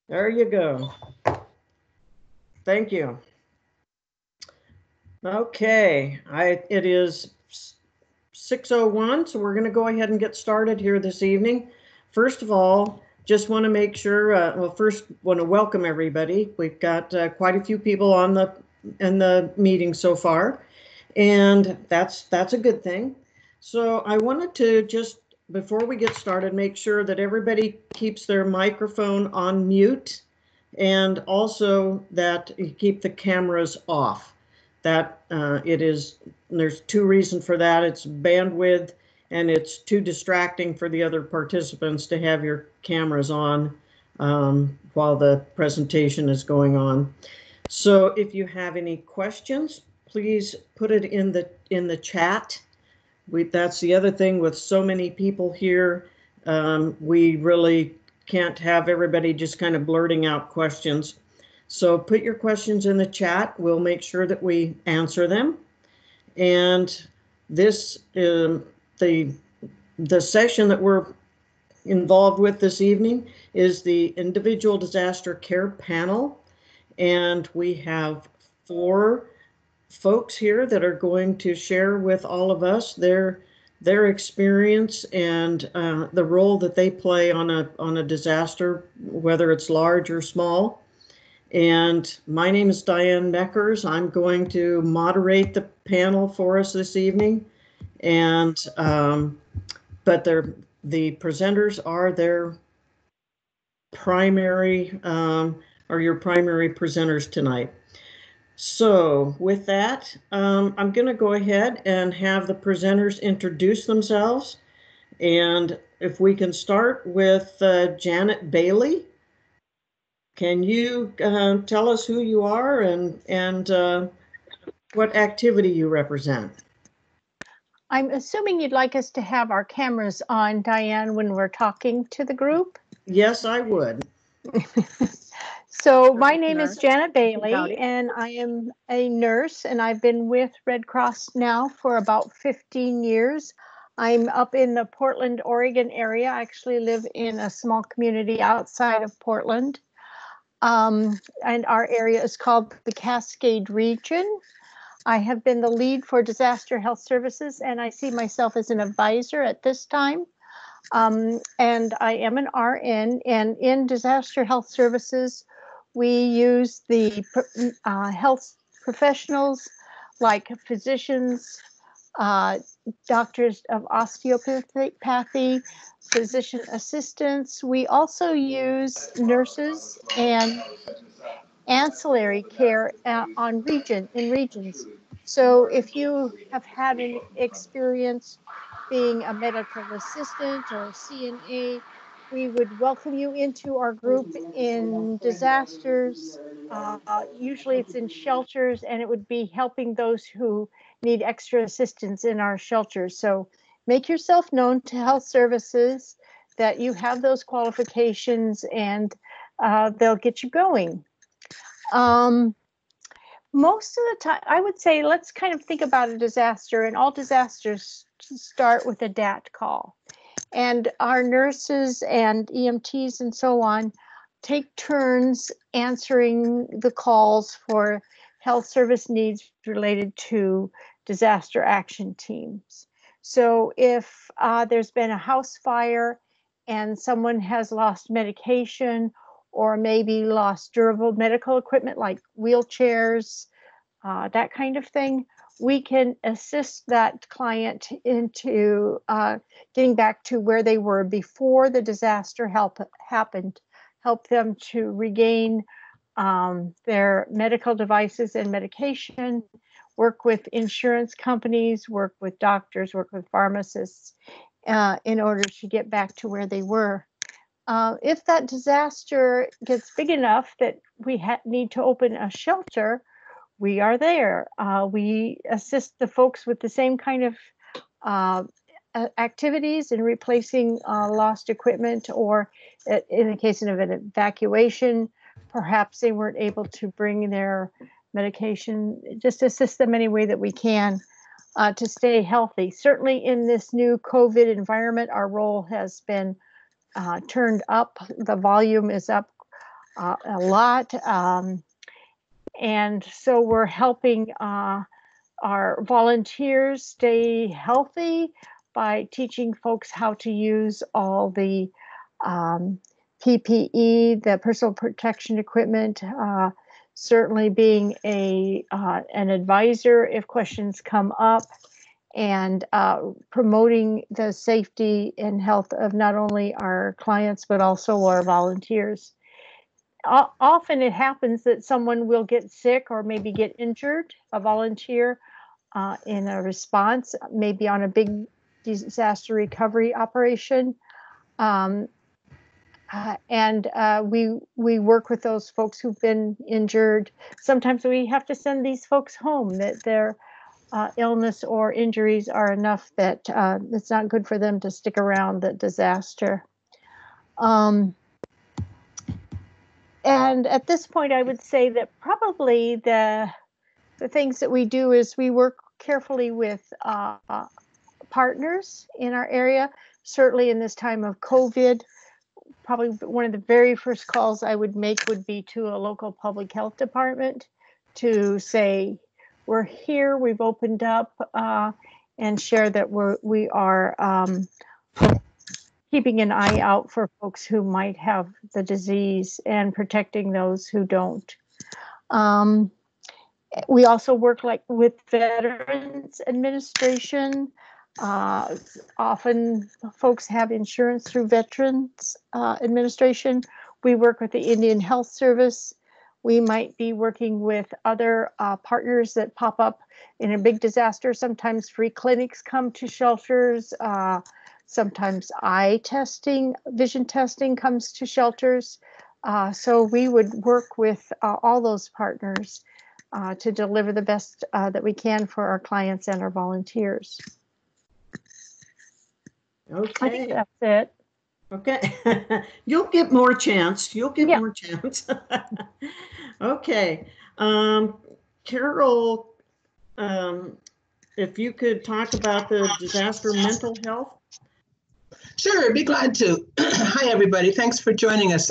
There you go. Thank you. Okay, it is 6:01, so we're going to go ahead and get started here this evening. First of all, just want to make sure, well, first want to welcome everybody. We've got quite a few people on the in the meeting so far, and that's a good thing. So I wanted to just before we get started, make sure that everybody keeps their microphone on mute and also that you keep the cameras off. That it is, there's two reasons for that. It's bandwidth and it's too distracting for the other participants to have your cameras on while the presentation is going on. So if you have any questions, please put it in the chat. That's the other thing with so many people here. We really can't have everybody just kind of blurting out questions. So put your questions in the chat. We'll make sure that we answer them. And this the session that we're involved with this evening is the Individual Disaster Care Panel. And we have 4 folks here that are going to share with all of us their experience and the role that they play on a disaster, whether it's large or small. And my name is Diane Meckers. I'm going to moderate the panel for us this evening. And but the presenters are their primary are your primary presenters tonight. So with that, I'm going to go ahead and have the presenters introduce themselves. And if we can start with Janet Bailey, can you tell us who you are and what activity you represent? I'm assuming you'd like us to have our cameras on, Diane, when we're talking to the group? Yes, I would. So my name is Janet Bailey, and I am a nurse, and I've been with Red Cross now for about 15 years. I'm up in the Portland, Oregon area. I actually live in a small community outside of Portland. And our area is called the Cascade Region. I have been the lead for disaster health services, and I see myself as an advisor at this time. And I am an RN, and in disaster health services, we use the health professionals like physicians, doctors of osteopathy, physician assistants. We also use nurses and ancillary care in regions. So if you have had an experience being a medical assistant or a CNA, we would welcome you into our group in disasters. Usually it's in shelters, and it would be helping those who need extra assistance in our shelters. So make yourself known to health services that you have those qualifications, and they'll get you going. Most of the time, I would say, let's kind of think about a disaster, and all disasters start with a DAT call. And our nurses and EMTs and so on take turns answering the calls for health service needs related to disaster action teams. So if there's been a house fire and someone has lost medication or maybe lost durable medical equipment like wheelchairs, that kind of thing, we can assist that client into getting back to where they were before the disaster happened, help them to regain their medical devices and medication, work with insurance companies, work with doctors, work with pharmacists in order to get back to where they were. If that disaster gets big enough that we need to open a shelter, we are there. We assist the folks with the same kind of activities in replacing lost equipment, or in the case of an evacuation, perhaps they weren't able to bring their medication. Just assist them any way that we can to stay healthy. Certainly in this new COVID environment, our role has been turned up. The volume is up a lot. And so we're helping our volunteers stay healthy by teaching folks how to use all the PPE, the personal protection equipment, certainly being an advisor if questions come up, and promoting the safety and health of not only our clients, but also our volunteers. Often it happens that someone will get sick or maybe get injured, a volunteer, in a response, maybe on a big disaster recovery operation. And we work with those folks who've been injured. Sometimes we have to send these folks home, that their illness or injuries are enough that it's not good for them to stick around the disaster. And at this point, I would say that probably the things that we do is we work carefully with partners in our area. Certainly in this time of COVID, probably one of the very first calls I would make would be to a local public health department to say, we're here, we've opened up, and share that we are keeping an eye out for folks who might have the disease and protecting those who don't. We also work with Veterans Administration. Often folks have insurance through Veterans Administration. We work with the Indian Health Service. We might be working with other partners that pop up in a big disaster. Sometimes free clinics come to shelters. Sometimes eye testing, vision testing comes to shelters. So we would work with all those partners to deliver the best that we can for our clients and our volunteers. Okay. I think that's it. Okay. You'll get more chance. You'll get more chance. Okay. Carol, if you could talk about the disaster mental health. Sure, I'd be glad to. Hi, everybody. Thanks for joining us.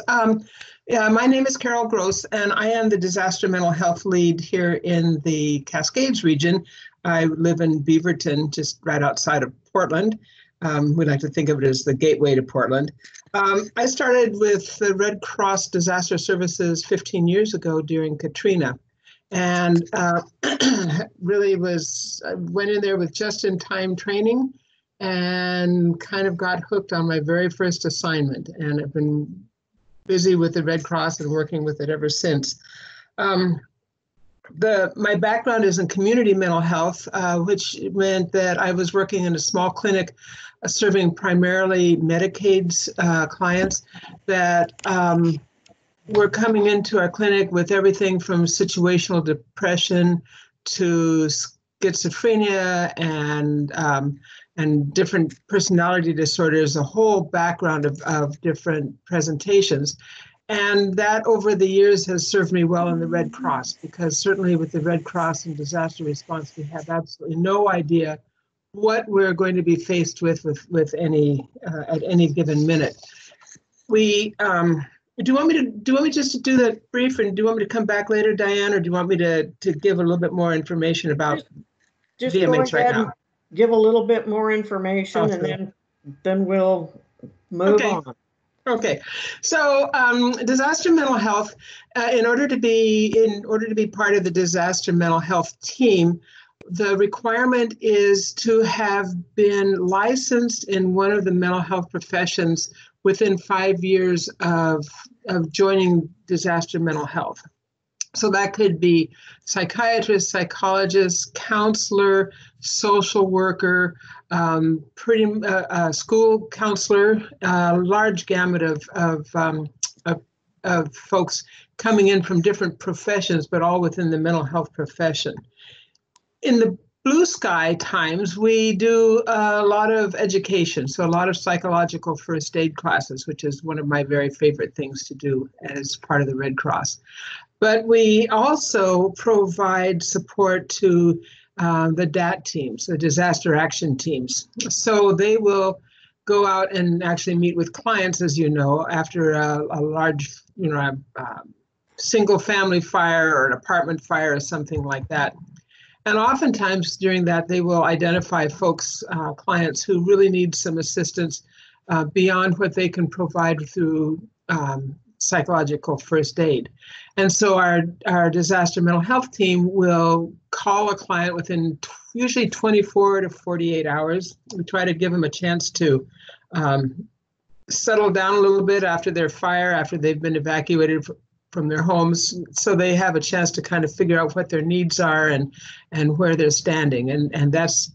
Yeah, my name is Carol Gross, and I am the disaster mental health lead here in the Cascades region. I live in Beaverton, just right outside of Portland. We like to think of it as the gateway to Portland. I started with the Red Cross Disaster Services 15 years ago during Katrina, and really went in there with just-in-time training and kind of got hooked on my very first assignment, and I've been busy with the Red Cross and working with it ever since. My background is in community mental health, which meant that I was working in a small clinic serving primarily Medicaid's clients that were coming into our clinic with everything from situational depression to schizophrenia and different personality disorders, a whole background of different presentations. And that over the years has served me well in the Red Cross, because certainly with the Red Cross and disaster response, we have absolutely no idea what we're going to be faced with any at any given minute. Do you want me just to do that brief, and do you want me to come back later, Diane, or do you want me to give a little bit more information about just VMH go ahead right now? and give a little bit more information, and then we'll move on. Okay, so disaster mental health. In order to be part of the disaster mental health team, the requirement is to have been licensed in one of the mental health professions within 5 years of joining disaster mental health. So that could be psychiatrist, psychologist, counselor, social worker, school counselor, large gamut of folks coming in from different professions, but all within the mental health profession. In the blue sky times, we do a lot of education, so a lot of psychological first aid classes, which is one of my very favorite things to do as part of the Red Cross. But we also provide support to the DAT teams, the disaster action teams. So they will go out and actually meet with clients, as you know, after a large, single family fire or an apartment fire or something like that. And oftentimes during that, they will identify folks, clients who really need some assistance beyond what they can provide through psychological first aid. And so our disaster mental health team will call a client within usually 24 to 48 hours. We try to give them a chance to settle down a little bit after their fire, after they've been evacuated from their homes, so they have a chance to kind of figure out what their needs are and where they're standing. And that's,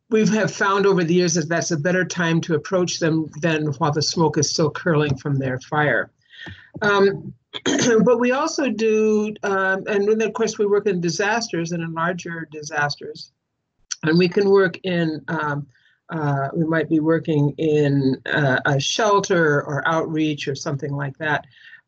we have found over the years that that's a better time to approach them than while the smoke is still curling from their fire. But we also do, and then of course we work in disasters and in larger disasters, and we can work in, we might be working in a shelter or outreach or something like that.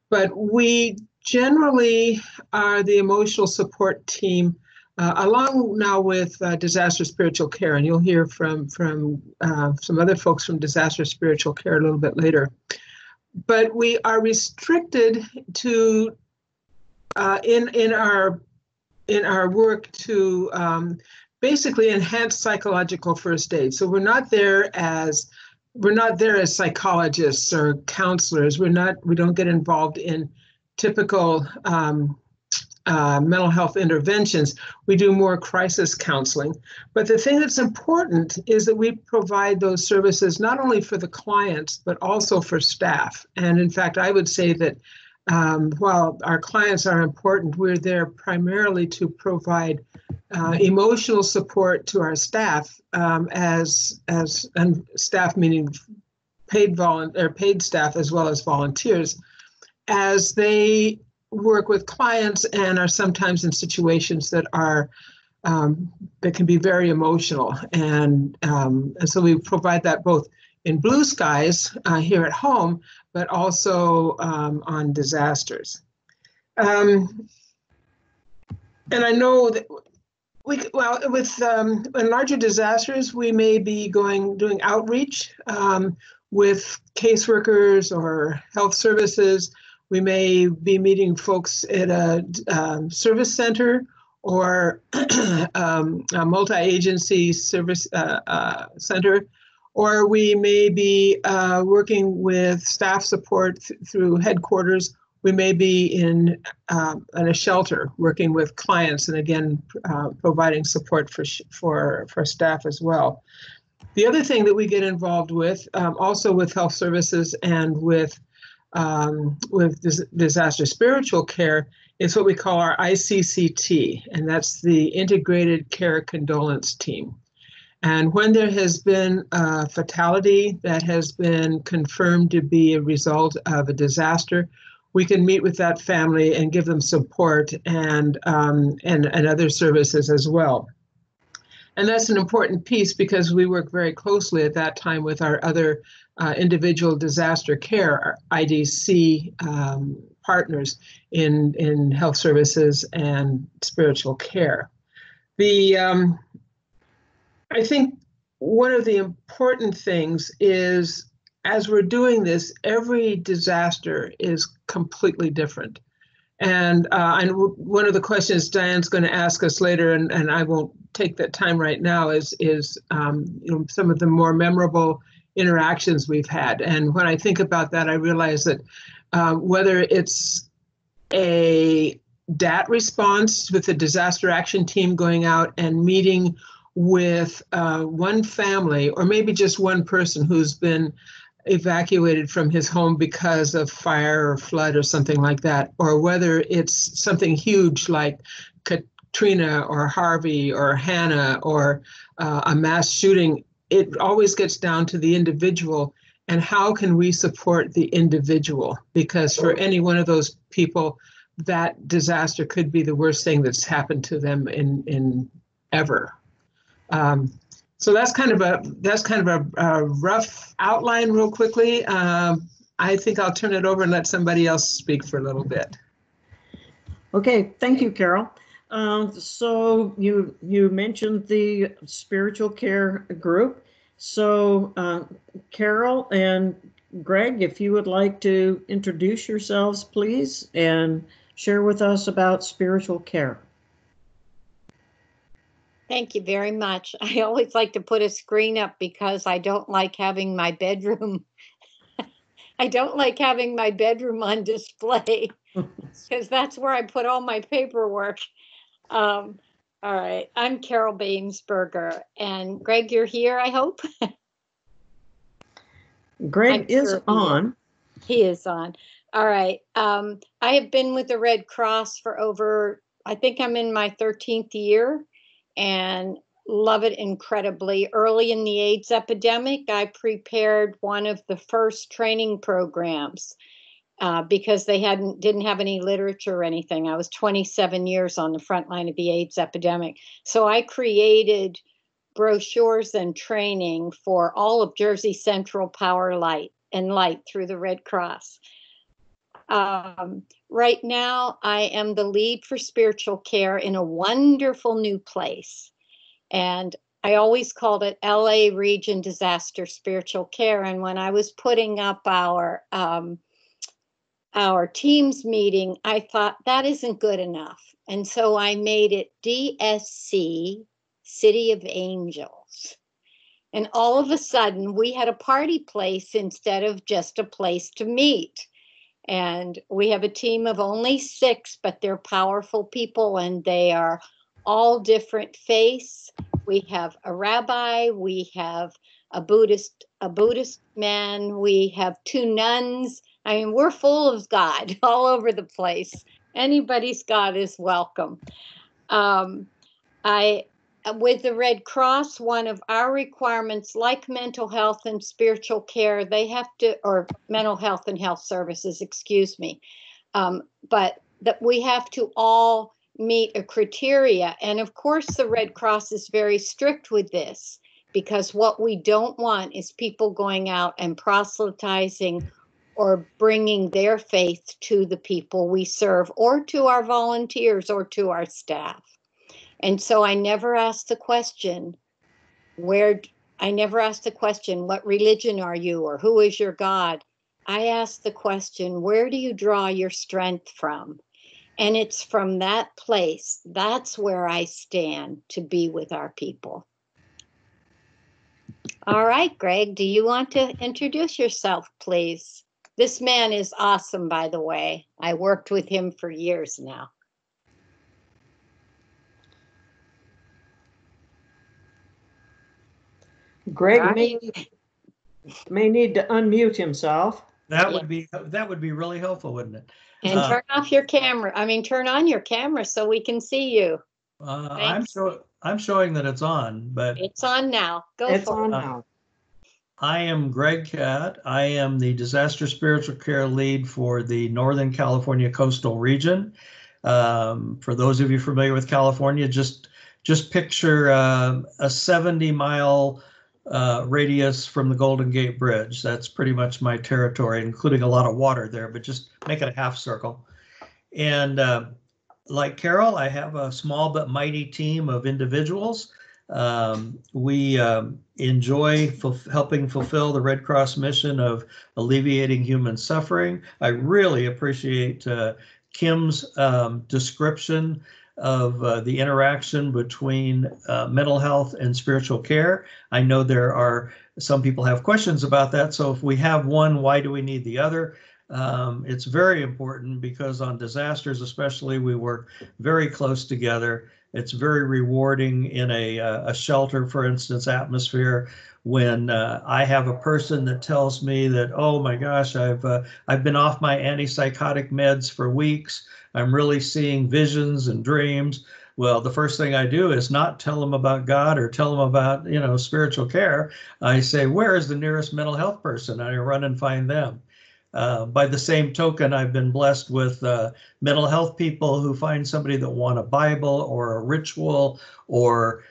But we generally are the emotional support team, along now with disaster spiritual care, and you'll hear from some other folks from disaster spiritual care a little bit later. But we are restricted to in our work to basically enhance psychological first aid. So we're not there as psychologists or counselors. We don't get involved in typical mental health interventions. We do more crisis counseling. But the thing that's important is that we provide those services not only for the clients, but also for staff. And in fact, I would say that while our clients are important, we're there primarily to provide emotional support to our staff, and staff meaning paid staff as well as volunteers, as they work with clients and are sometimes in situations that are that can be very emotional, and so we provide that both in blue skies here at home, but also on disasters. And I know that with in larger disasters, we may be doing outreach with caseworkers or health services. We may be meeting folks at a service center or a multi-agency service center, or we may be working with staff support through headquarters. We may be in a shelter working with clients, and again, providing support for staff as well. The other thing that we get involved with, also with health services and with disaster spiritual care, is what we call our ICCT, and that's the Integrated Care Condolence Team. And when there has been a fatality that has been confirmed to be a result of a disaster, we can meet with that family and give them support and other services as well. And that's an important piece because we work very closely at that time with our other individual disaster care, our IDC partners in health services and spiritual care. I think one of the important things is, as we're doing this, every disaster is completely different. And one of the questions Diane's going to ask us later, and I won't take that time right now, is some of the more memorable interactions we've had. And when I think about that, I realize that whether it's a DAT response with the disaster action team going out and meeting with one family, or maybe just one person who's been evacuated from his home because of fire or flood or something like that, or whether it's something huge like Katrina or Harvey or Hannah or a mass shooting, it always gets down to the individual and how can we support the individual, because for any one of those people, that disaster could be the worst thing that's happened to them in ever. So that's kind of a rough outline real quickly. I think I'll turn it over and let somebody else speak for a little bit. Okay, thank you, Carol. So you mentioned the spiritual care group. So, Carol and Greg, if you would like to introduce yourselves, please, and share with us about spiritual care. Thank you very much. I always like to put a screen up because I don't like having my bedroom. I don't like having my bedroom on display because that's where I put all my paperwork. All right, I'm Carol Bainsberger, and Greg, you're here, I hope. Greg is on. He is on. All right. I have been with the Red Cross for over, I think I'm in my 13th year, and love it incredibly. Early in the AIDS epidemic, I prepared one of the first training programs because they didn't have any literature or anything. I was 27 years on the front line of the AIDS epidemic. So I created brochures and training for all of Jersey Central Power Light through the Red Cross. Right now, I am the lead for spiritual care in a wonderful new place. And I always called it LA Region Disaster Spiritual Care. And when I was putting up our teams meeting, I thought that isn't good enough. And so I made it DSC, City of Angels. And all of a sudden, we had a party place instead of just a place to meet. And we have a team of only 6, but they're powerful people, and they are all different faiths. We have a rabbi, we have a Buddhist man, we have 2 nuns. I mean, we're full of God all over the place. Anybody's God is welcome. With the Red Cross, one of our requirements, like mental health and spiritual care, they have to, or mental health and health services, excuse me, but that we have to all meet a criteria. And of course, the Red Cross is very strict with this, because what we don't want is people going out and proselytizing or bringing their faith to the people we serve, or to our volunteers, or to our staff. And so I never asked the question, what religion are you, or who is your God? I asked the question, where do you draw your strength from? And it's from that place, that's where I stand to be with our people. All right, Greg, do you want to introduce yourself, please? This man is awesome, by the way. I worked with him for years now. Greg may need to unmute himself. That would be really helpful, wouldn't it? And turn off your camera. I mean, turn on your camera so we can see you. I'm showing that it's on, but it's on now. It's on now. I am Greg Catt. I am the disaster spiritual care lead for the Northern California coastal region. For those of you familiar with California, just picture a 70-mile radius from the Golden Gate Bridge. That's pretty much my territory, including a lot of water there, but just make it a half circle. And like Carol, I have a small but mighty team of individuals. We enjoy helping fulfill the Red Cross mission of alleviating human suffering. I really appreciate Kim's description of the interaction between mental health and spiritual care. I know there are some people have questions about that. So if we have one, why do we need the other? It's very important because on disasters, especially, we work very close together. It's very rewarding in a shelter, for instance, atmosphere, when I have a person that tells me that, oh my gosh, I've been off my antipsychotic meds for weeks. I'm really seeing visions and dreams. Well, the first thing I do is not tell them about God or tell them about, spiritual care. I say, where is the nearest mental health person? I run and find them. By the same token, I've been blessed with mental health people who find somebody that want a Bible or a ritual or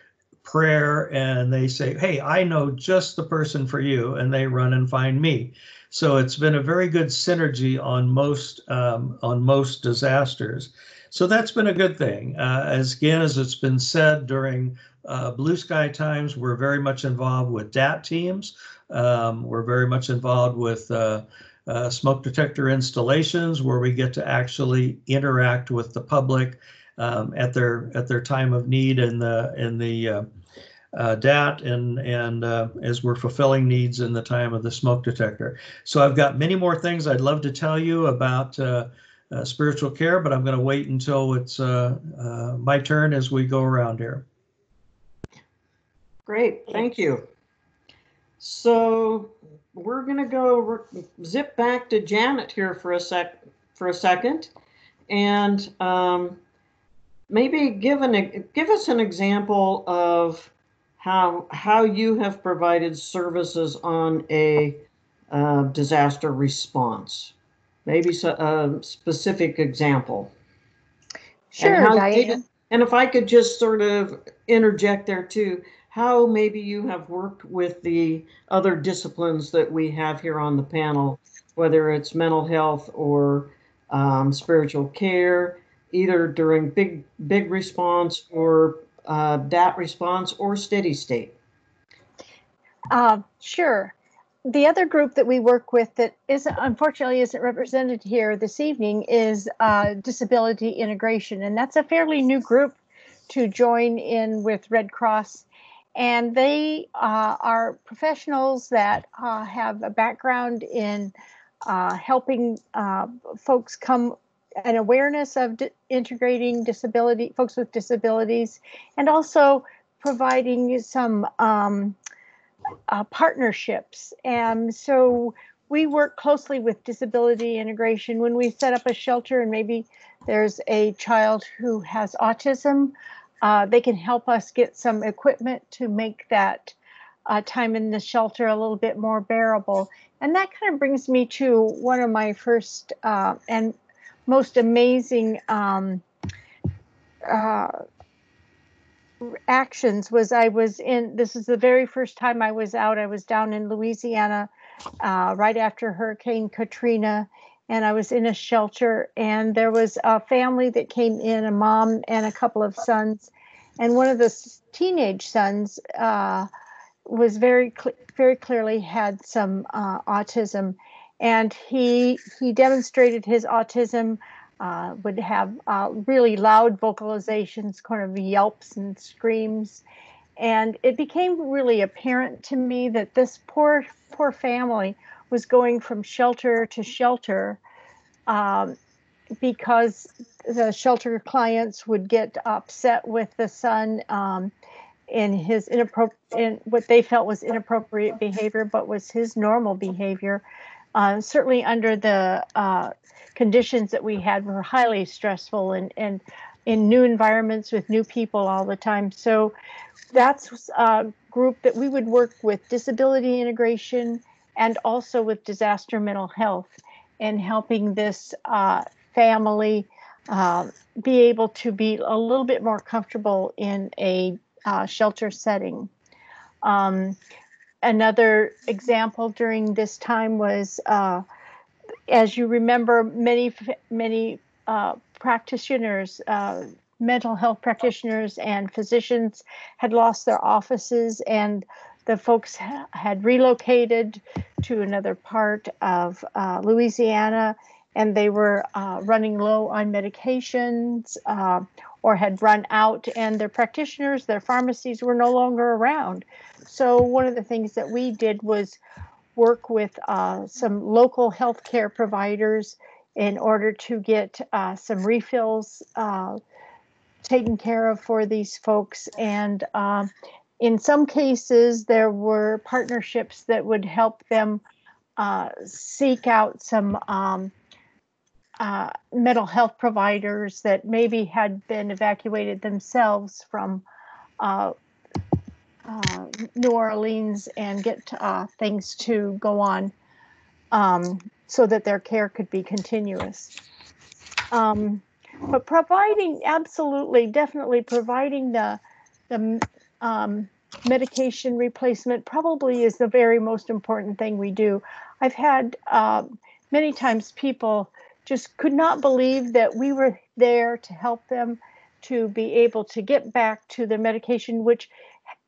prayer, and they say, hey, I know just the person for you, and they run and find me. So it's been a very good synergy on most disasters. So that's been a good thing. As it's been said during Blue Sky times, we're very much involved with DAT teams. We're very much involved with smoke detector installations, where we get to actually interact with the public at their time of need in the DAT and as we're fulfilling needs in the time of the smoke detector. So I've got many more things I'd love to tell you about spiritual care, but I'm going to wait until it's my turn as we go around here. Great, thank you. So we're going to go zip back to Janet here for a second, and maybe give us an example of how you have provided services on a disaster response. Maybe a specific example. Sure, Diane. And if I could just sort of interject there too, how maybe you have worked with the other disciplines that we have here on the panel, whether it's mental health or spiritual care, either during big response or DAT response or steady state. Sure. The other group that we work with that unfortunately isn't represented here this evening is disability integration. And that's a fairly new group to join in with Red Cross. And they are professionals that have a background in helping folks come an awareness of integrating folks with disabilities, and also providing some partnerships. And so we work closely with disability integration when we set up a shelter and maybe there's a child who has autism. They can help us get some equipment to make that time in the shelter a little bit more bearable. And that kind of brings me to one of my first and most amazing actions was this is the very first time I was out. I was down in Louisiana right after Hurricane Katrina, and I was in a shelter, and there was a family that came in, a mom and a couple of sons, and one of the teenage sons was very clearly had some autism, and he demonstrated his autism. Would have really loud vocalizations, kind of yelps and screams. And it became really apparent to me that this poor family was going from shelter to shelter because the shelter clients would get upset with the son in his in what they felt was inappropriate behavior, but was his normal behavior. Certainly under the conditions that we had were highly stressful and in new environments with new people all the time. So that's a group that we would work with disability integration and also with disaster mental health, and helping this family be able to be a little bit more comfortable in a shelter setting. Another example during this time was, as you remember, many practitioners, mental health practitioners and physicians had lost their offices, and the folks had relocated to another part of Louisiana, and they were running low on medications or had run out, and their practitioners, their pharmacies were no longer around. So one of the things that we did was work with some local healthcare providers in order to get some refills taken care of for these folks. And in some cases, there were partnerships that would help them seek out some mental health providers that maybe had been evacuated themselves from New Orleans and get things to go on so that their care could be continuous. But definitely providing the medication replacement probably is the very most important thing we do. I've had many times people just could not believe that we were there to help them, to be able to get back to their medication, which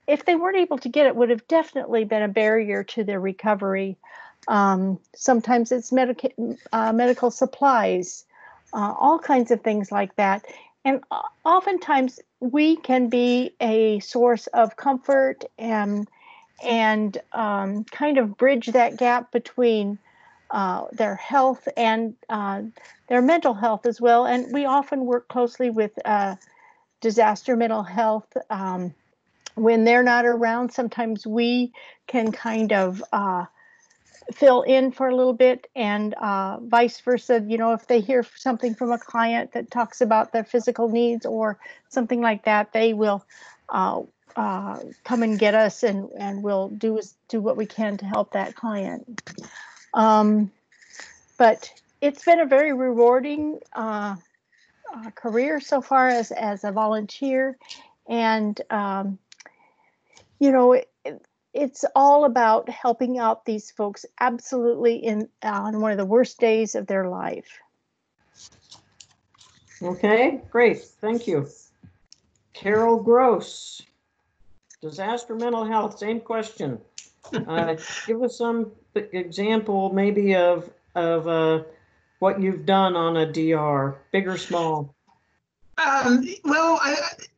if they weren't able to get it, would have definitely been a barrier to their recovery. Sometimes it's medical supplies, all kinds of things like that. And oftentimes we can be a source of comfort and kind of bridge that gap between their health and their mental health as well. And we often work closely with disaster mental health. When they're not around, sometimes we can kind of fill in for a little bit, and vice versa. You know, if they hear something from a client that talks about their physical needs or something like that, they will come and get us, and we'll do what we can to help that client. But it's been a very rewarding career so far as a volunteer, and you know, it's all about helping out these folks absolutely on one of the worst days of their life. Okay, great. Thank you. Carol Gross, disaster mental health, same question. Give us some example maybe of what you've done on a DR, big or small. Well,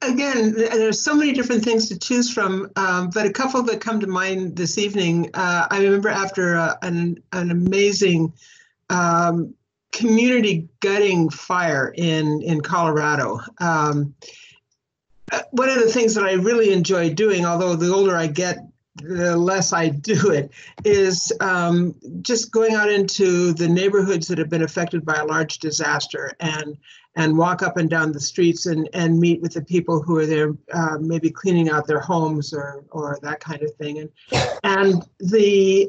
again, there's so many different things to choose from, but a couple that come to mind this evening. I remember after an amazing community gutting fire in Colorado. One of the things that I really enjoy doing, although the older I get, the less I do it, is just going out into the neighborhoods that have been affected by a large disaster and walk up and down the streets and meet with the people who are there, maybe cleaning out their homes or that kind of thing. And the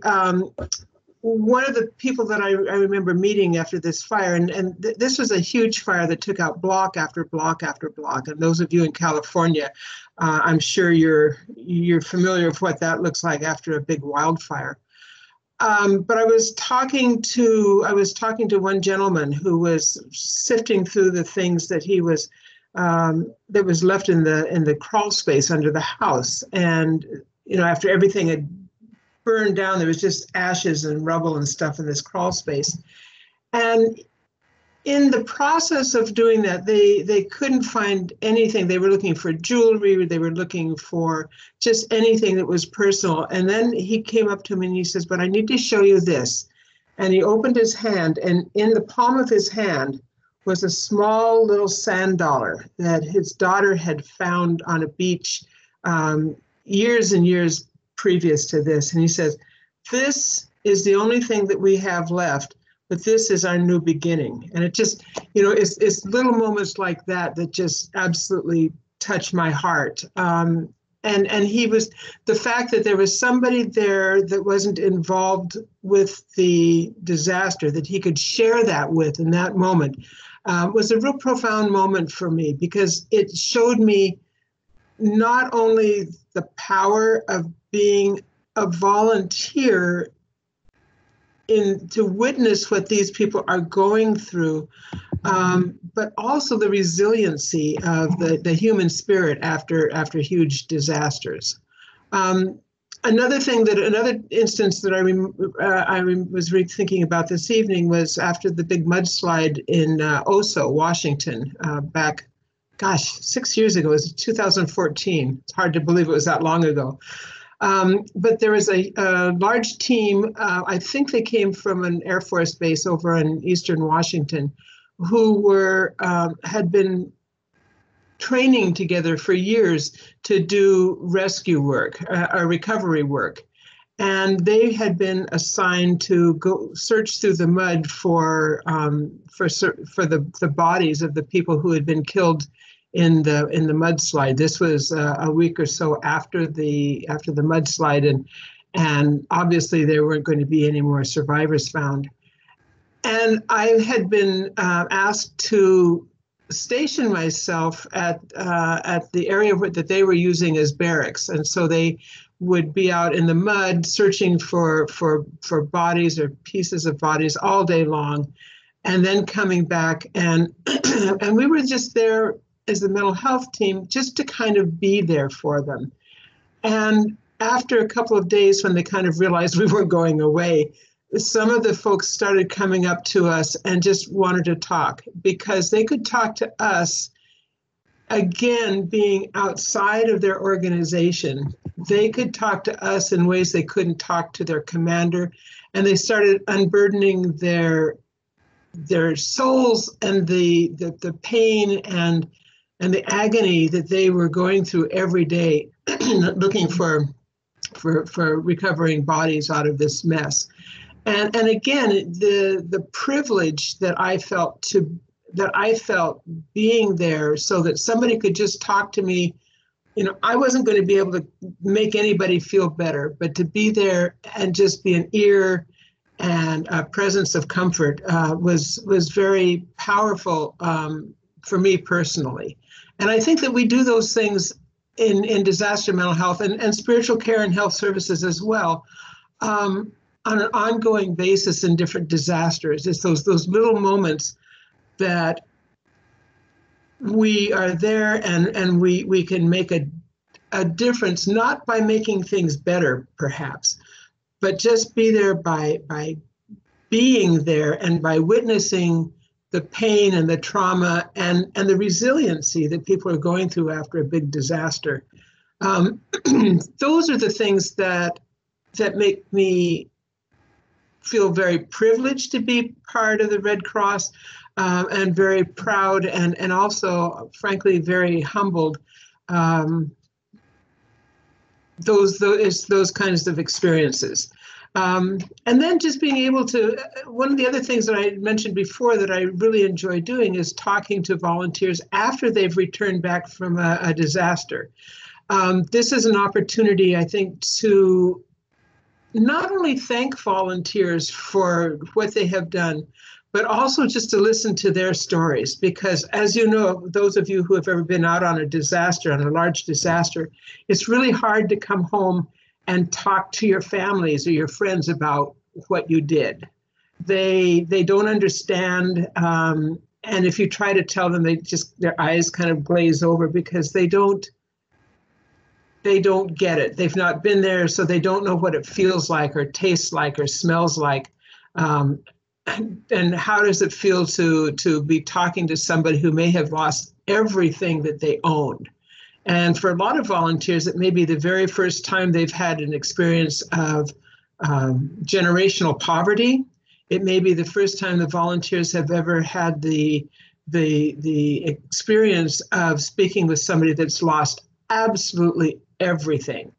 one of the people that I remember meeting after this fire, and this was a huge fire that took out block after block after block. And those of you in California, I'm sure you're familiar with what that looks like after a big wildfire. But I was talking to one gentleman who was sifting through the things that he was that was left in the crawl space under the house, and you know, after everything had burned down, there was just ashes and rubble and stuff in this crawl space. And in the process of doing that, they couldn't find anything. They were looking for jewelry, they were looking for just anything that was personal. And then he came up to me and he says, "But I need to show you this." And he opened his hand, and in the palm of his hand was a small little sand dollar that his daughter had found on a beach years and years previous to this. And he says, "This is the only thing that we have left, but this is our new beginning." And it just, you know, it's little moments like that that just absolutely touch my heart. And he was, the fact that there was somebody there that wasn't involved with the disaster that he could share that with in that moment was a real profound moment for me, because it showed me not only the power of being a volunteer to witness what these people are going through, but also the resiliency of the human spirit after huge disasters. Another instance that I was thinking about this evening was after the big mudslide in Oso, Washington, back, 6 years ago. It was 2014. It's hard to believe it was that long ago. But there was a large team, I think they came from an Air Force base over in Eastern Washington, who had been training together for years to do rescue work, or recovery work. And they had been assigned to go search through the mud for the bodies of the people who had been killed in the mudslide. This was a week or so after the mudslide, and obviously there weren't going to be any more survivors found. And I had been asked to station myself at the area that they were using as barracks, and so they would be out in the mud searching for bodies or pieces of bodies all day long, and then coming back, and and we were just there as the mental health team, just to kind of be there for them. And after a couple of days, when they kind of realized we weren't going away, some of the folks started coming up to us and just wanted to talk, because they could talk to us, again, being outside of their organization. They could talk to us in ways they couldn't talk to their commander, and they started unburdening their souls and the pain and the agony that they were going through every day, looking for recovering bodies out of this mess. And again, the privilege that I felt being there, so that somebody could just talk to me. I wasn't going to be able to make anybody feel better, but to be there and just be an ear and a presence of comfort was very powerful for me personally. And I think that we do those things in disaster mental health and spiritual care and health services as well, on an ongoing basis in different disasters. It's those little moments that we are there and we can make a difference, not by making things better, perhaps, but just be there by being there and by witnessing the pain and the trauma and the resiliency that people are going through after a big disaster. Those are the things that make me feel very privileged to be part of the Red Cross, and very proud and also, frankly, very humbled. Those kinds of experiences. And then just being able to, one of the other things that I mentioned before that I really enjoy doing is talking to volunteers after they've returned back from a disaster. This is an opportunity, I think, to not only thank volunteers for what they have done, but also just to listen to their stories. Because as you know, those of you who have ever been out on a disaster, on a large disaster, it's really hard to come home and talk to your families or your friends about what you did. They don't understand, and if you try to tell them, their eyes kind of glaze over, because they don't get it. They've not been there, so they don't know what it feels like or tastes like or smells like. And how does it feel to be talking to somebody who may have lost everything that they owned? And for a lot of volunteers, it may be the very first time they've had an experience of generational poverty. It may be the first time the volunteers have ever had the experience of speaking with somebody that's lost absolutely everything.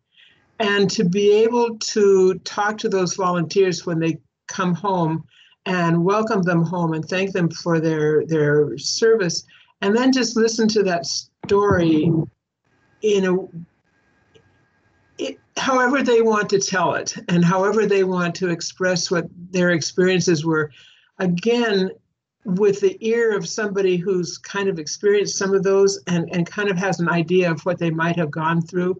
And to be able to talk to those volunteers when they come home and welcome them home and thank them for their service, and then just listen to that story however they want to tell it and however they want to express what their experiences were, again, with the ear of somebody who's kind of experienced some of those and kind of has an idea of what they might have gone through,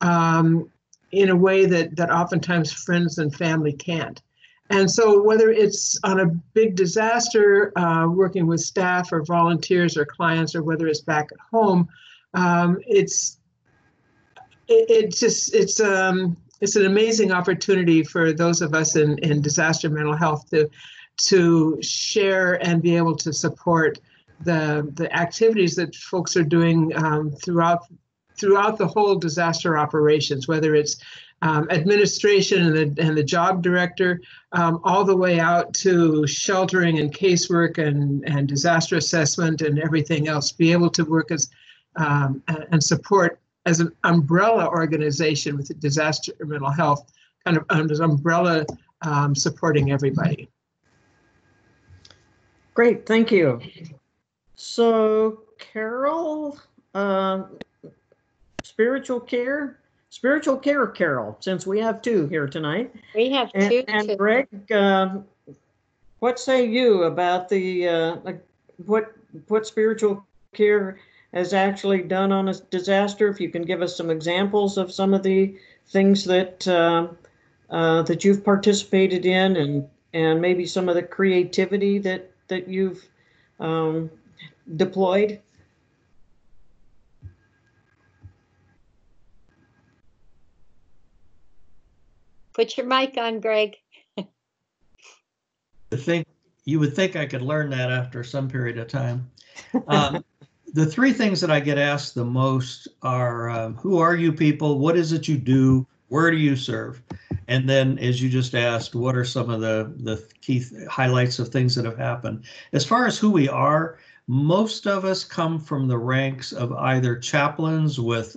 in a way that oftentimes friends and family can't. And so whether it's on a big disaster, working with staff or volunteers or clients, or whether it's back at home, it's an amazing opportunity for those of us in disaster mental health to share and be able to support the activities that folks are doing throughout the whole disaster operations, whether it's administration and the job director, all the way out to sheltering and casework and disaster assessment and everything else. Be able to work as and support as an umbrella organization with disaster mental health, kind of under an umbrella supporting everybody. Great, thank you. So Carol, spiritual care Carol, since we have two here tonight. We have two. And Greg, what say you about the what spiritual care has actually done on a disaster? If you can give us some examples of some of the things that that you've participated in, and maybe some of the creativity that you've deployed. Put your mic on, Greg. You would think I could learn that after some period of time. The three things that I get asked the most are, who are you people? What is it you do? Where do you serve? And then, as you just asked, what are some of the key highlights of things that have happened? As far as who we are, most of us come from the ranks of either chaplains with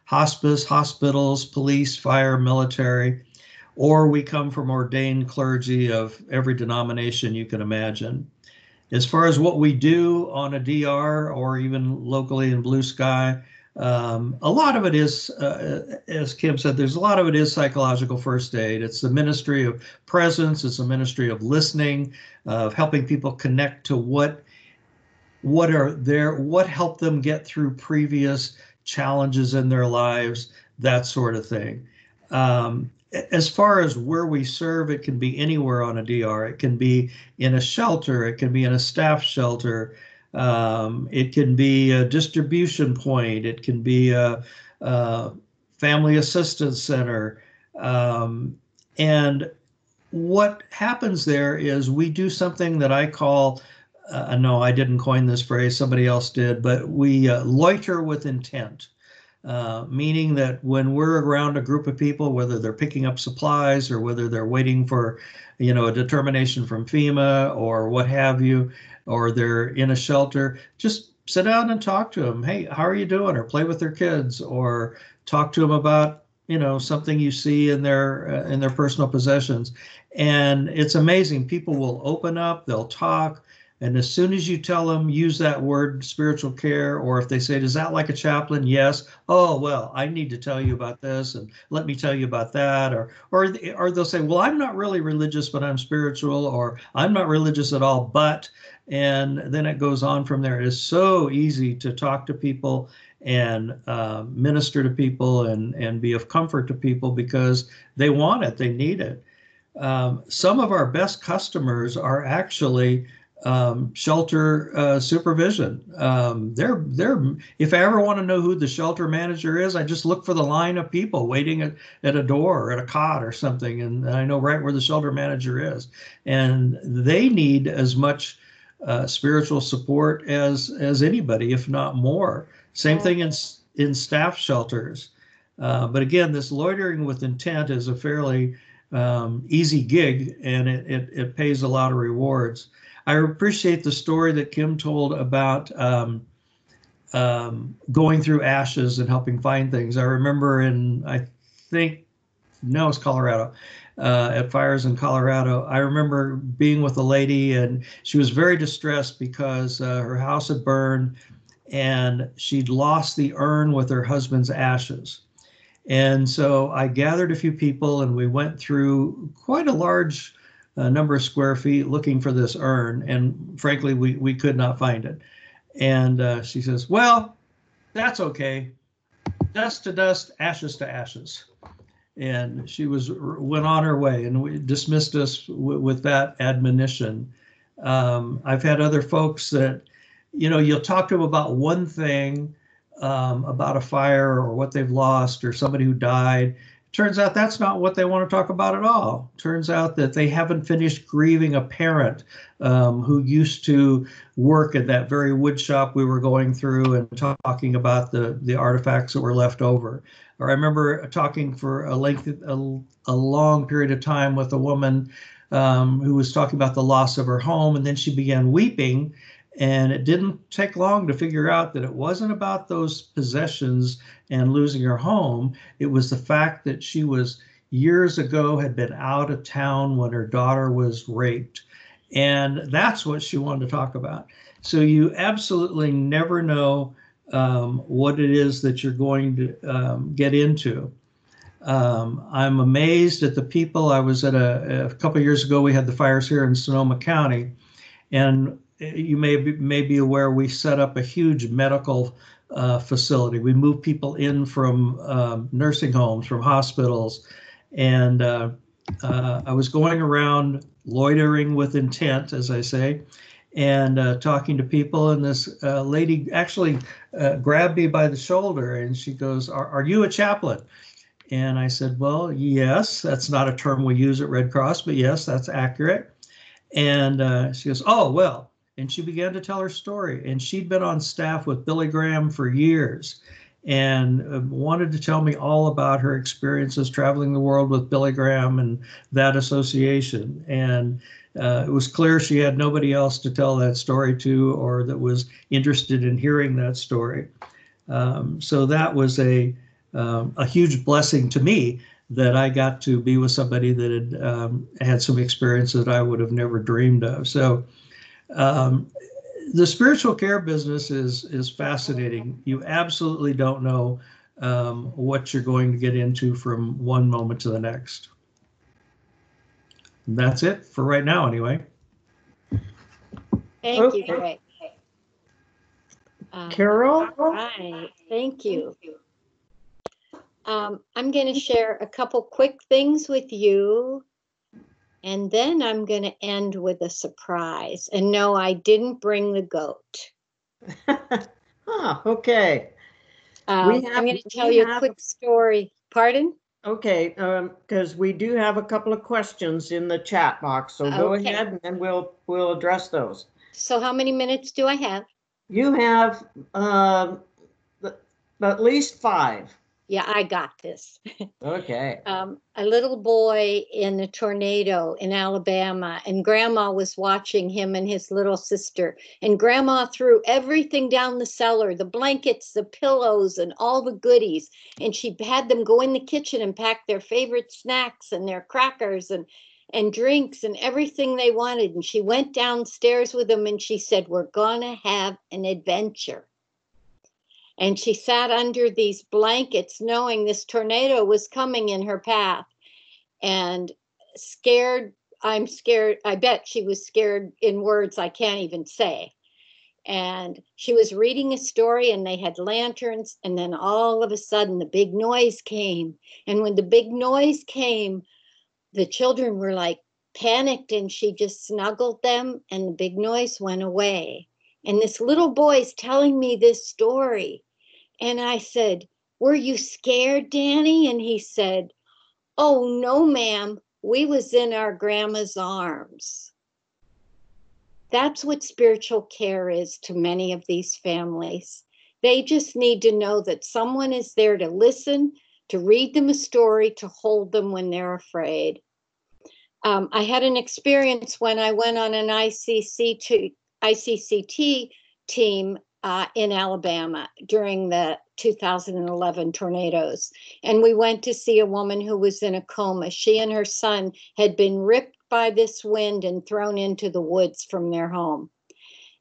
hospice, hospitals, police, fire, military, or we come from ordained clergy of every denomination you can imagine. As far as what we do on a DR or even locally in Blue Sky, a lot of it is, as Kim said, there's a lot of it is psychological first aid. It's the ministry of presence. It's a ministry of listening, of helping people connect to what helped them get through previous challenges in their lives, that sort of thing. As far as where we serve, it can be anywhere on a DR. It can be in a shelter. It can be in a staff shelter. It can be a distribution point. It can be a family assistance center. And what happens there is we do something that I call, no, I didn't coin this phrase, somebody else did, but we loiter with intent. Meaning that when we're around a group of people, whether they're picking up supplies or whether they're waiting for, a determination from FEMA or what have you, or they're in a shelter, just sit down and talk to them. Hey, how are you doing? Or play with their kids, or talk to them about, something you see in their personal possessions. And it's amazing. People will open up, they'll talk. And as soon as you tell them, use that word spiritual care, or if they say, is that like a chaplain? Yes. Oh, well, I need to tell you about this and let me tell you about that. Or they'll say, well, I'm not really religious, but I'm spiritual, or I'm not religious at all, but, and then it goes on from there. It is so easy to talk to people and minister to people and be of comfort to people because they want it, they need it. Some of our best customers are actually shelter supervision. If I ever want to know who the shelter manager is, I just look for the line of people waiting at a door or at a cot or something, and I know right where the shelter manager is. And they need as much spiritual support as anybody, if not more. Same thing in staff shelters. But again, this loitering with intent is a fairly easy gig, and it pays a lot of rewards. I appreciate the story that Kim told about going through ashes and helping find things. I remember it's Colorado, at fires in Colorado. I remember being with a lady, and she was very distressed because her house had burned and she'd lost the urn with her husband's ashes. And so I gathered a few people and we went through quite a large number of square feet looking for this urn, and frankly we could not find it. And she says, well, that's okay, dust to dust, ashes to ashes. And she went on her way, and we dismissed us with that admonition. I've had other folks that, you'll talk to them about one thing, about a fire or what they've lost or somebody who died. Turns out that's not what they want to talk about at all. Turns out that they haven't finished grieving a parent who used to work at that very wood shop we were going through and talking about the artifacts that were left over. Or I remember talking for a long period of time with a woman who was talking about the loss of her home, and then she began weeping. And it didn't take long to figure out that it wasn't about those possessions and losing her home. It was the fact that she was years ago had been out of town when her daughter was raped. And that's what she wanted to talk about. So you absolutely never know what it is that you're going to get into. I'm amazed at the people. I was at a couple of years ago, we had the fires here in Sonoma County, and you may be aware we set up a huge medical facility. We moved people in from nursing homes, from hospitals, and I was going around loitering with intent, as I say, and talking to people, and this lady actually grabbed me by the shoulder, and she goes, are you a chaplain? And I said, well, yes, that's not a term we use at Red Cross, but yes, that's accurate. And she goes, oh, well, and she began to tell her story. And she'd been on staff with Billy Graham for years and wanted to tell me all about her experiences traveling the world with Billy Graham and that association. And it was clear she had nobody else to tell that story to or that was interested in hearing that story. So that was a huge blessing to me that I got to be with somebody that had had some experience that I would have never dreamed of. So the spiritual care business is fascinating. You absolutely don't know what you're going to get into from one moment to the next. And that's it for right now, anyway. Thank you, Greg. Carol? Right, thank you. I'm going to share a couple quick things with you, and then I'm going to end with a surprise. And no, I didn't bring the goat. Okay. I'm going to tell you a quick story. Pardon? Okay, because we do have a couple of questions in the chat box, so go ahead and then we'll address those. So how many minutes do I have? You have at least 5. Yeah, I got this. Okay. A little boy in a tornado in Alabama, and Grandma was watching him and his little sister. And Grandma threw everything down the cellar, the blankets, the pillows, and all the goodies. And she had them go in the kitchen and pack their favorite snacks and their crackers and drinks and everything they wanted. And she went downstairs with them and she said, "We're gonna have an adventure." And she sat under these blankets knowing this tornado was coming in her path and scared. I'm scared. I bet she was scared in words I can't even say. And she was reading a story and they had lanterns. And then all of a sudden the big noise came. And when the big noise came, the children were like panicked and she just snuggled them and the big noise went away. And this little boy's telling me this story. And I said, "Were you scared, Danny?" And he said, "Oh, no, ma'am. We was in our grandma's arms." That's what spiritual care is to many of these families. They just need to know that someone is there to listen, to read them a story, to hold them when they're afraid. I had an experience when I went on an ICCT team in Alabama during the 2011 tornadoes. And we went to see a woman who was in a coma. She and her son had been ripped by this wind and thrown into the woods from their home.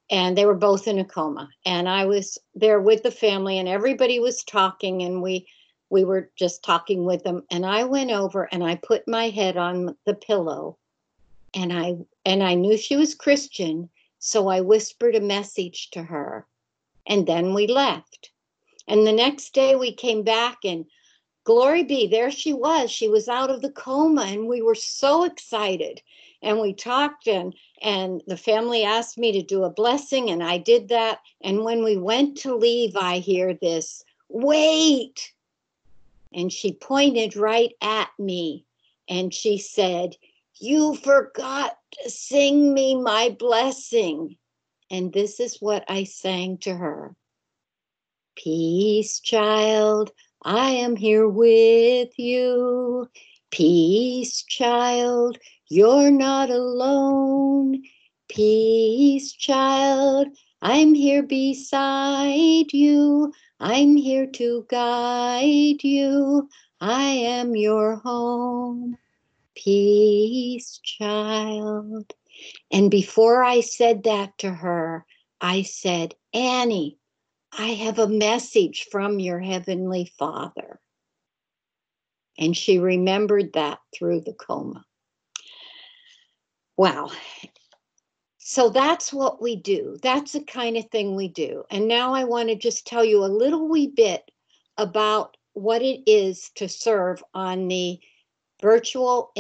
And they were both in a coma. And I was there with the family and everybody was talking and we were just talking with them. And I went over and I put my head on the pillow and I knew she was Christian. So I whispered a message to her. And then we left. And the next day we came back and glory be, there she was. She was out of the coma and we were so excited. And we talked and the family asked me to do a blessing and I did that. And when we went to leave, I hear this, "Wait." And she pointed right at me and she said, "You forgot to sing me my blessing." And this is what I sang to her. "Peace, child, I am here with you. Peace, child, you're not alone. Peace, child, I'm here beside you. I'm here to guide you. I am your home. Peace, child." And before I said that to her, I said, "Annie, I have a message from your Heavenly Father." And she remembered that through the coma. Wow. So that's what we do. That's the kind of thing we do. And now I want to just tell you a little wee bit about what it is to serve on the Virtual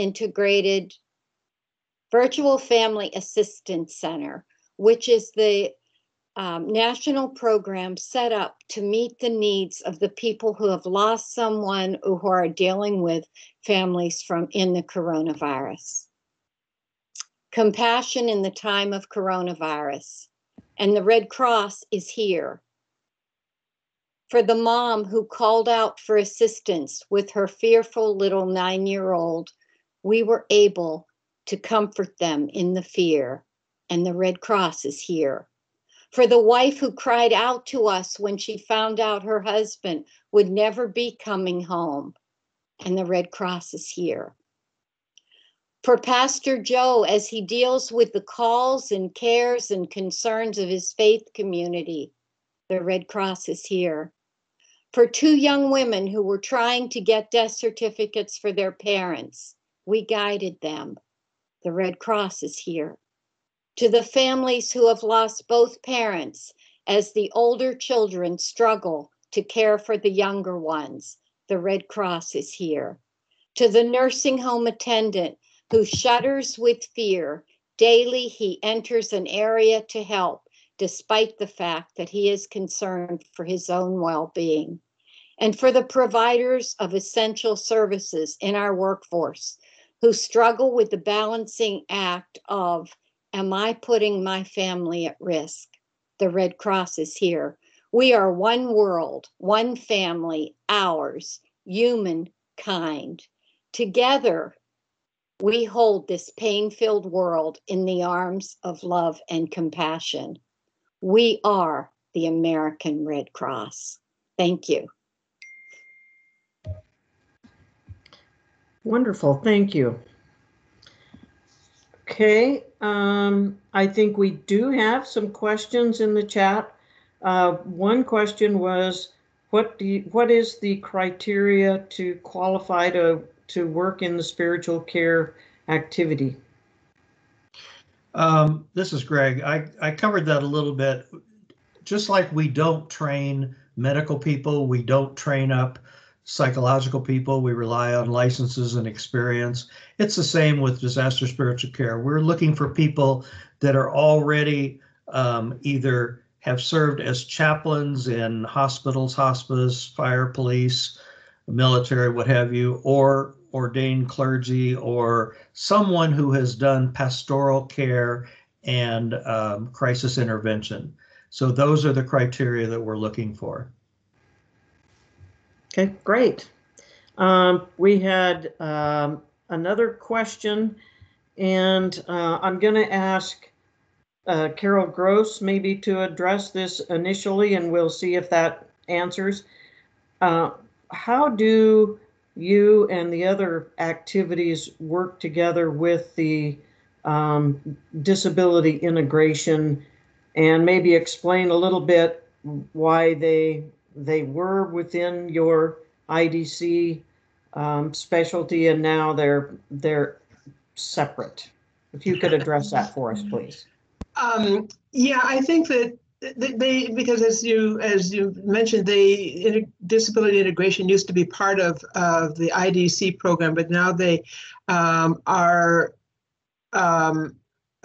Family Assistance Center, which is the national program set up to meet the needs of the people who have lost someone or who are dealing with families in the coronavirus. Compassion in the time of coronavirus. And the Red Cross is here. For the mom who called out for assistance with her fearful little 9-year-old, we were able to comfort them in the fear, and the Red Cross is here. For the wife who cried out to us when she found out her husband would never be coming home, and the Red Cross is here. For Pastor Joe, as he deals with the calls and cares and concerns of his faith community, the Red Cross is here. For 2 young women who were trying to get death certificates for their parents, we guided them. The Red Cross is here. To the families who have lost both parents as the older children struggle to care for the younger ones, the Red Cross is here. To the nursing home attendant who shudders with fear, daily he enters an area to help, despite the fact that he is concerned for his own well-being. And for the providers of essential services in our workforce who struggle with the balancing act of, am I putting my family at risk? The Red Cross is here. We are one world, one family, ours, humankind. Together, we hold this pain-filled world in the arms of love and compassion. We are the American Red Cross. Thank you. Wonderful, thank you. Okay, I think we do have some questions in the chat. One question was, what is the criteria to qualify to work in the spiritual care activity? This is Greg. I covered that a little bit. Just like we don't train medical people, we don't train up psychological people, we rely on licenses and experience. It's the same with disaster spiritual care. We're looking for people that are already either have served as chaplains in hospitals, hospice, fire, police, military, what have you, or ordained clergy, or someone who has done pastoral care and crisis intervention. So those are the criteria that we're looking for. Okay, great. We had another question, and I'm going to ask Carol Gross maybe to address this initially, and we'll see if that answers. How do you and the other activities work together with the disability integration, and maybe explain a little bit why they were within your IDC specialty and now they're separate? If you could address that for us, please. Yeah, I think that they, because as you mentioned, disability integration used to be part of the IDC program, but now they are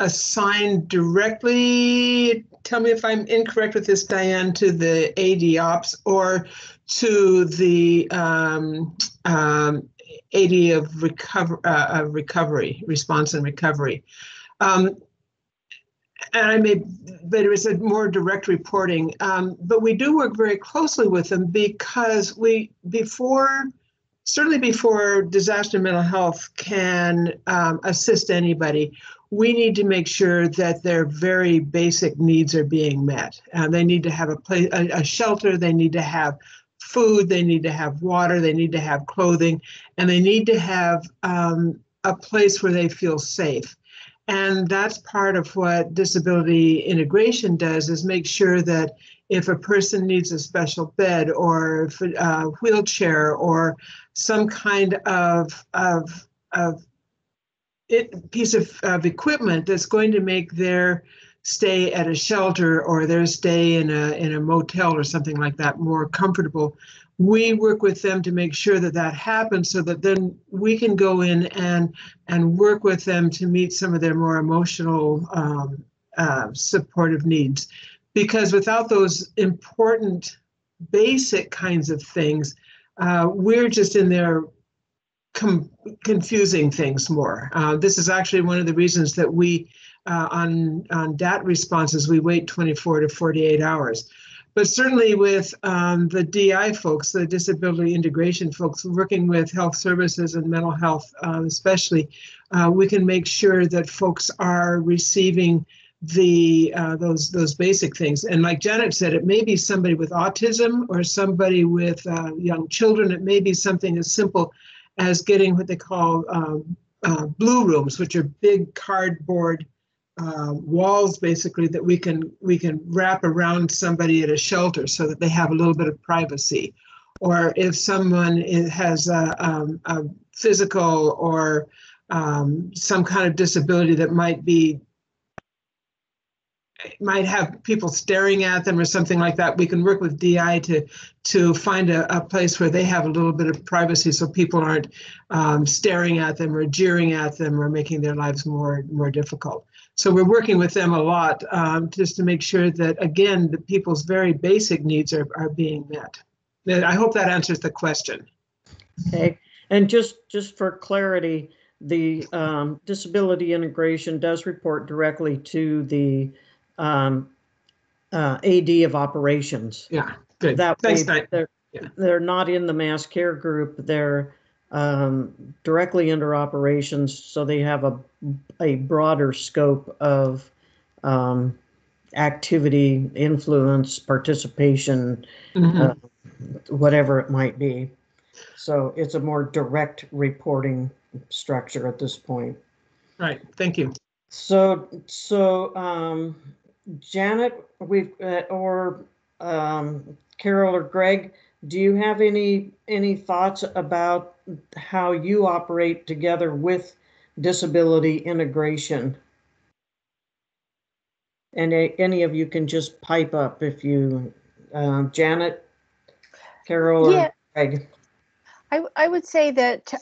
assigned directly, tell me if I'm incorrect with this, Diane, to the ADOPS or to the AD of recovery, response and recovery. And but it was a more direct reporting. But we do work very closely with them because certainly before disaster mental health can assist anybody, we need to make sure that their very basic needs are being met. They need to have a shelter, they need to have food, they need to have water, they need to have clothing, and they need to have a place where they feel safe. And that's part of what disability integration does, is make sure that if a person needs a special bed or a wheelchair or some kind of piece of equipment that's going to make their stay at a shelter or their stay in a motel or something like that more comfortable, we work with them to make sure that that happens, so that then we can go in and work with them to meet some of their more emotional supportive needs. because without those important basic kinds of things, we're just in there confusing things more. This is actually one of the reasons that we, on DAT responses, we wait 24 to 48 hours. But certainly with the DI folks, the disability integration folks, working with health services and mental health especially, we can make sure that folks are receiving those basic things. And like Janet said, it may be somebody with autism or somebody with young children. It may be something as simple as getting what they call blue rooms, which are big cardboard walls, basically, that we can wrap around somebody at a shelter so that they have a little bit of privacy. Or if someone has a physical or some kind of disability that might have people staring at them or something like that, we can work with DI to find a place where they have a little bit of privacy so people aren't staring at them or jeering at them or making their lives more difficult. So we're working with them a lot just to make sure that, again, the people's very basic needs are being met. I hope that answers the question. Okay, and just for clarity, the disability integration does report directly to the AD of operations. Yeah, good. That Thanks, way, they're not in the mass care group. They're directly under operations, so they have a broader scope of activity, influence, participation, whatever it might be. So it's a more direct reporting structure at this point. Right. Thank you. So Janet, or Carol or Greg, do you have any thoughts about how you operate together with disability integration? And any of you can just pipe up if you, Janet, Carol, or Greg. I would say that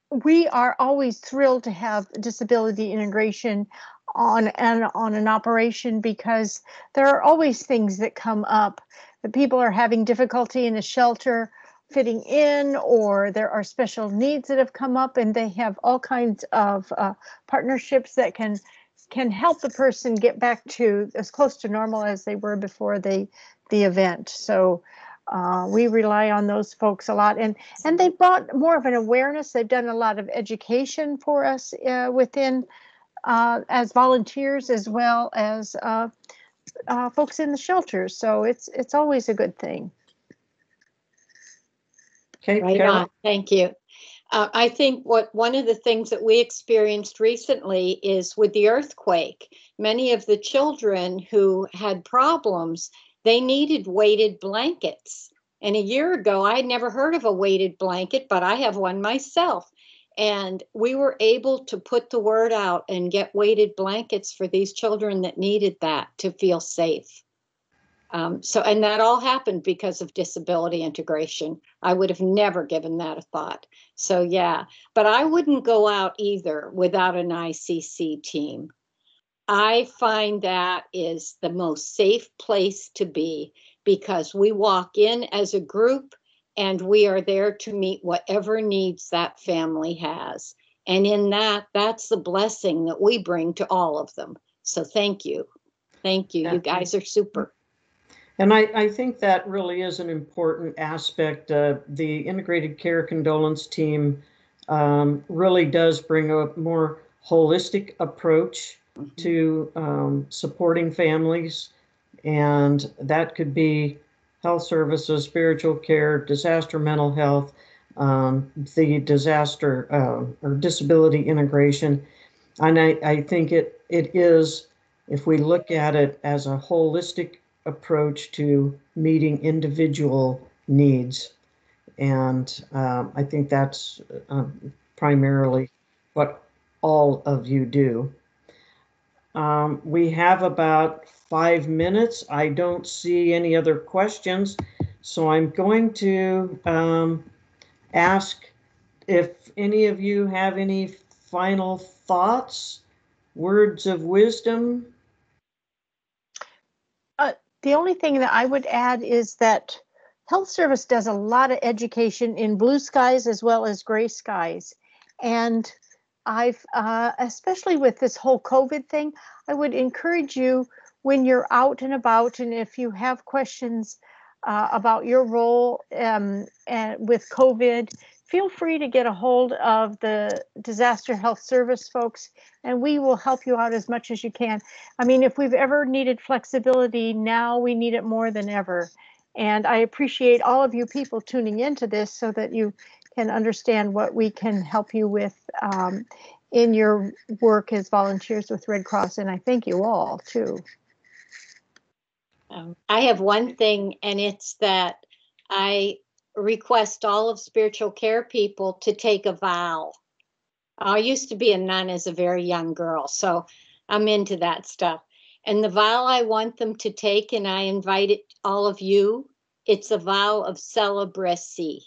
we are always thrilled to have disability integration on an operation, because there are always things that come up that people are having difficulty in a shelter fitting in, or there are special needs that have come up, and they have all kinds of partnerships that can help the person get back to as close to normal as they were before the event. So we rely on those folks a lot, and they brought more of an awareness. They've done a lot of education for us within as volunteers, as well as folks in the shelters. So it's always a good thing. Okay, right on. Thank you. I think one of the things that we experienced recently is with the earthquake. Many of the children who had problems, they needed weighted blankets. And a year ago, I had never heard of a weighted blanket, but I have one myself. And we were able to put the word out and get weighted blankets for these children that needed that to feel safe. And that all happened because of disability integration. I would have never given that a thought. So yeah, but I wouldn't go out either without an ICC team. I find that is the most safe place to be, because we walk in as a group and we are there to meet whatever needs that family has. And in that's the blessing that we bring to all of them. So thank you. Thank you. You guys are super. And I think that really is an important aspect. The Integrated Care Condolence Team really does bring a more holistic approach to supporting families. And that could be health services, spiritual care, disaster mental health, the disaster or disability integration. And I think it is, if we look at it as a holistic approach to meeting individual needs. And I think that's primarily what all of you do. We have about 5 minutes. I don't see any other questions, so I'm going to ask if any of you have any final thoughts, words of wisdom. The only thing that I would add is that Health Service does a lot of education in blue skies as well as gray skies. And I've, especially with this whole COVID thing, I would encourage you when you're out and about, and if you have questions about your role and with COVID, feel free to get a hold of the Disaster Health Service folks, and we will help you out as much as you can. I mean, if we've ever needed flexibility, now we need it more than ever. And I appreciate all of you people tuning into this so that you can understand what we can help you with in your work as volunteers with Red Cross. And I thank you all too. I have one thing, and it's that I request all of spiritual care people to take a vow. I used to be a nun as a very young girl, so I'm into that stuff. And the vow I want them to take, and I invite all of you, it's a vow of celibacy.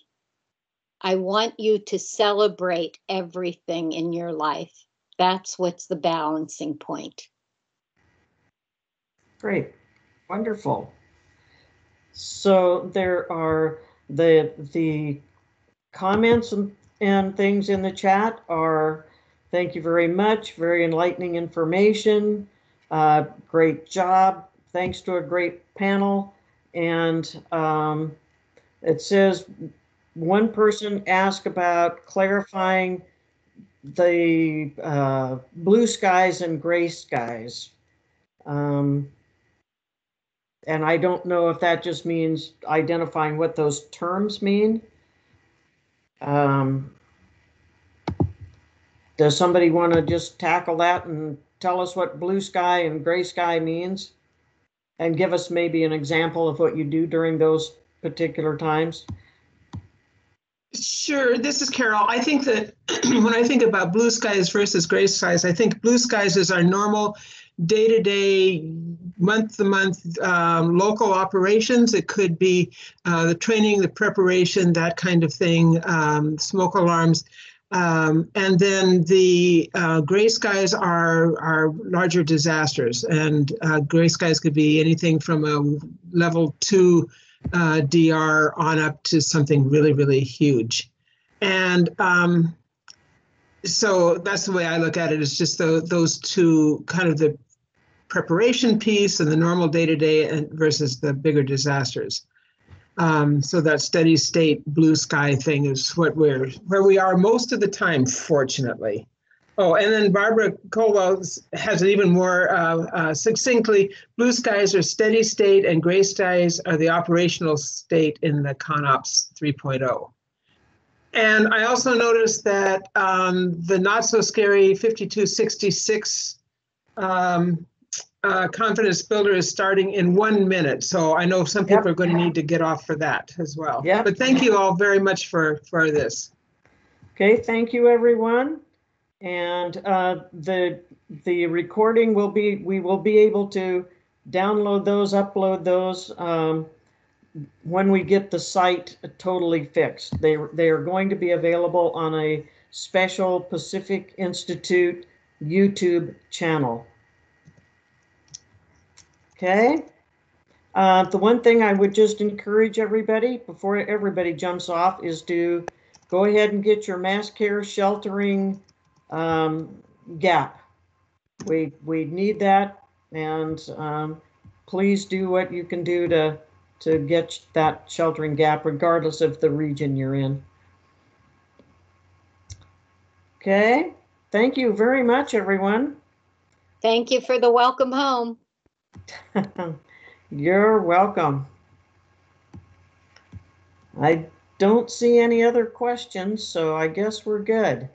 I want you to celebrate everything in your life. That's what's the balancing point. Great. Wonderful. So there are the comments and things in the chat are, thank you very much, very enlightening information, great job, thanks to a great panel. And it says one person asked about clarifying the blue skies and gray skies. And I don't know if that just means identifying what those terms mean. Does somebody want to just tackle that and tell us what blue sky and gray sky means? And give us maybe an example of what you do during those particular times? Sure, this is Carol. I think that when I think about blue skies versus gray skies, I think blue skies is our normal day-to-day, month-to-month local operations. It could be the training, the preparation, that kind of thing, smoke alarms. And then the gray skies are larger disasters. And gray skies could be anything from a level 2 DR on up to something really, really huge. And so that's the way I look at it, is just those two, kind of the preparation piece and the normal day-to-day versus the bigger disasters. So that steady state blue sky thing is where we are most of the time, fortunately. Oh, and then Barbara Colwell has it even more succinctly. Blue skies are steady state and gray skies are the operational state in the ConOps 3.0. And I also noticed that the not so scary 5266 confidence builder is starting in 1 minute. So I know some people are going to need to get off for that as well. Yeah. But thank you all very much for this. Okay, thank you, everyone. And the recording we will be able to download those, upload those when we get the site totally fixed. They are going to be available on a special Pacific Institute YouTube channel. Okay. The one thing I would just encourage everybody before everybody jumps off is to go ahead and get your mass care sheltering gap. We need that, and please do what you can do to get that sheltering gap, regardless of the region you're in. Okay, thank you very much, everyone. Thank you for the welcome home. You're welcome. I don't see any other questions, so I guess we're good.